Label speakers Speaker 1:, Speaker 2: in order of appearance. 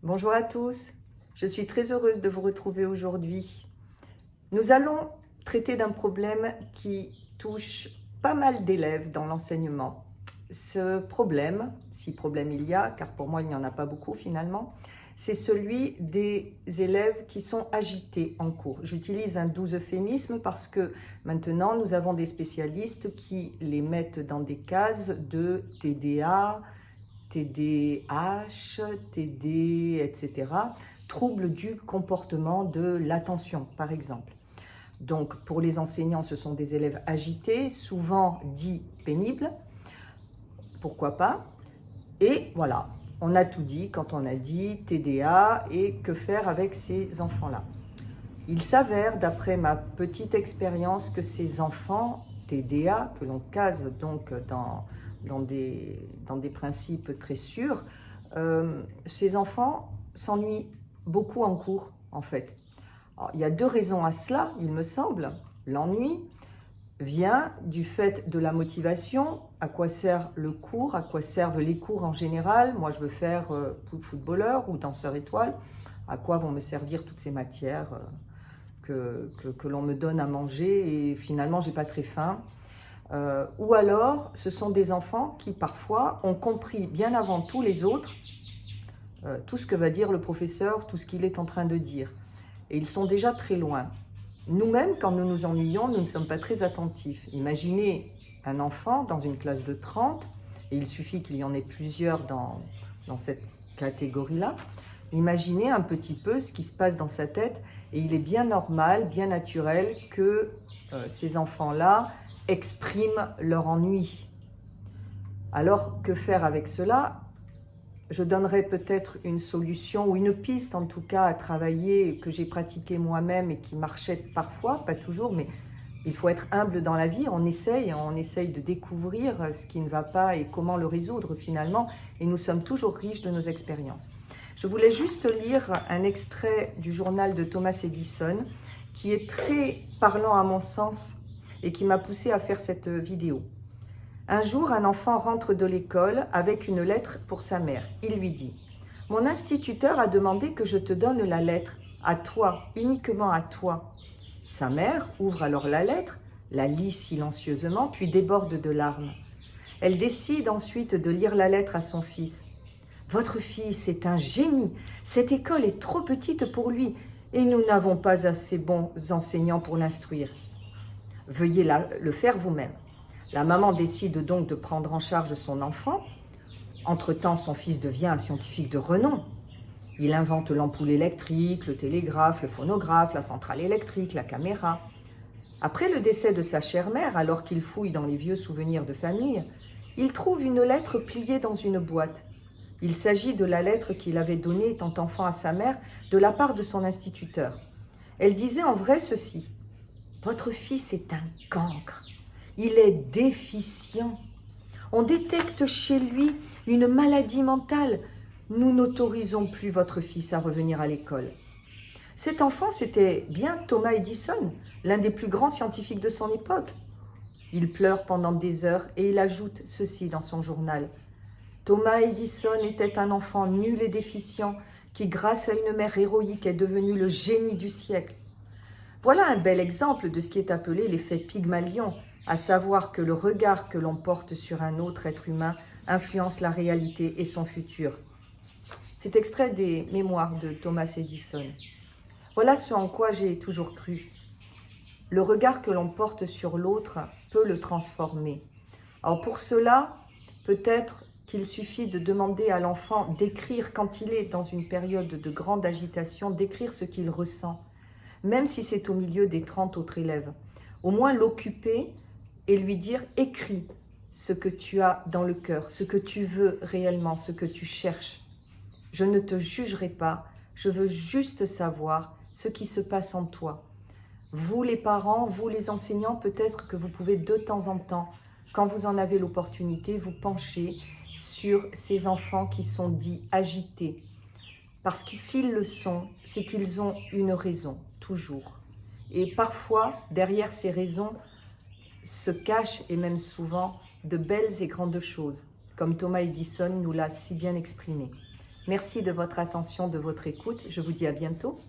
Speaker 1: Bonjour à tous, je suis très heureuse de vous retrouver aujourd'hui. Nous allons traiter d'un problème qui touche pas mal d'élèves dans l'enseignement. Ce problème, si problème il y a, car pour moi il n'y en a pas beaucoup finalement, c'est celui des élèves qui sont agités en cours. J'utilise un doux euphémisme parce que maintenant nous avons des spécialistes qui les mettent dans des cases de TDA, TDAH, TD, etc. Troubles du comportement de l'attention, par exemple. Donc, pour les enseignants, ce sont des élèves agités, souvent dits pénibles. Pourquoi pas? Et voilà, on a tout dit quand on a dit TDA et que faire avec ces enfants-là. Il s'avère, d'après ma petite expérience, que ces enfants TDA, que l'on case donc dans des principes très sûrs, ces enfants s'ennuient beaucoup en cours, en fait. Alors, il y a deux raisons à cela, il me semble. L'ennui vient du fait de la motivation. À quoi sert le cours? À quoi servent les cours en général? Moi, je veux faire footballeur ou danseur étoile. À quoi vont me servir toutes ces matières que l'on me donne à manger et finalement, j'ai pas très faim? Ou alors, ce sont des enfants qui parfois ont compris bien avant tous les autres tout ce que va dire le professeur, tout ce qu'il est en train de dire. Et ils sont déjà très loin. Nous-mêmes, quand nous nous ennuyons, nous ne sommes pas très attentifs. Imaginez un enfant dans une classe de 30, et il suffit qu'il y en ait plusieurs dans cette catégorie-là. Imaginez un petit peu ce qui se passe dans sa tête, et il est bien normal, bien naturel que ces enfants-là expriment leur ennui. Alors, que faire avec cela? Je donnerais peut-être une solution ou une piste en tout cas à travailler que j'ai pratiqué moi-même et qui marchait parfois, pas toujours, mais il faut être humble dans la vie, on essaye de découvrir ce qui ne va pas et comment le résoudre finalement, et nous sommes toujours riches de nos expériences. Je voulais juste lire un extrait du journal de Thomas Edison qui est très parlant à mon sens et qui m'a poussé à faire cette vidéo. Un jour, un enfant rentre de l'école avec une lettre pour sa mère. Il lui dit « Mon instituteur a demandé que je te donne la lettre, à toi, uniquement à toi. » Sa mère ouvre alors la lettre, la lit silencieusement, puis déborde de larmes. Elle décide ensuite de lire la lettre à son fils. « Votre fils est un génie. Cette école est trop petite pour lui et nous n'avons pas assez bons enseignants pour l'instruire. Veuillez le faire vous-même. » La maman décide donc de prendre en charge son enfant. Entre-temps, son fils devient un scientifique de renom. Il invente l'ampoule électrique, le télégraphe, le phonographe, la centrale électrique, la caméra. Après le décès de sa chère mère, alors qu'il fouille dans les vieux souvenirs de famille, il trouve une lettre pliée dans une boîte. Il s'agit de la lettre qu'il avait donnée étant enfant à sa mère de la part de son instituteur. Elle disait en vrai ceci : « Votre fils est un cancre. Il est déficient. On détecte chez lui une maladie mentale. Nous n'autorisons plus votre fils à revenir à l'école. » Cet enfant, c'était bien Thomas Edison, l'un des plus grands scientifiques de son époque. Il pleure pendant des heures et il ajoute ceci dans son journal. Thomas Edison était un enfant nul et déficient qui, grâce à une mère héroïque, est devenu le génie du siècle. Voilà un bel exemple de ce qui est appelé l'effet Pygmalion, à savoir que le regard que l'on porte sur un autre être humain influence la réalité et son futur. C'est extrait des mémoires de Thomas Edison. Voilà ce en quoi j'ai toujours cru. Le regard que l'on porte sur l'autre peut le transformer. Alors pour cela, peut-être qu'il suffit de demander à l'enfant d'écrire, quand il est dans une période de grande agitation, d'écrire ce qu'il ressent, même si c'est au milieu des 30 autres élèves. Au moins l'occuper et lui dire « écris ce que tu as dans le cœur, ce que tu veux réellement, ce que tu cherches. Je ne te jugerai pas, je veux juste savoir ce qui se passe en toi. » Vous les parents, vous les enseignants, peut-être que vous pouvez de temps en temps, quand vous en avez l'opportunité, vous pencher sur ces enfants qui sont dits agités. Parce que s'ils le sont, c'est qu'ils ont une raison, toujours. Et parfois, derrière ces raisons, se cachent, et même souvent, de belles et grandes choses, comme Thomas Edison nous l'a si bien exprimé. Merci de votre attention, de votre écoute. Je vous dis à bientôt.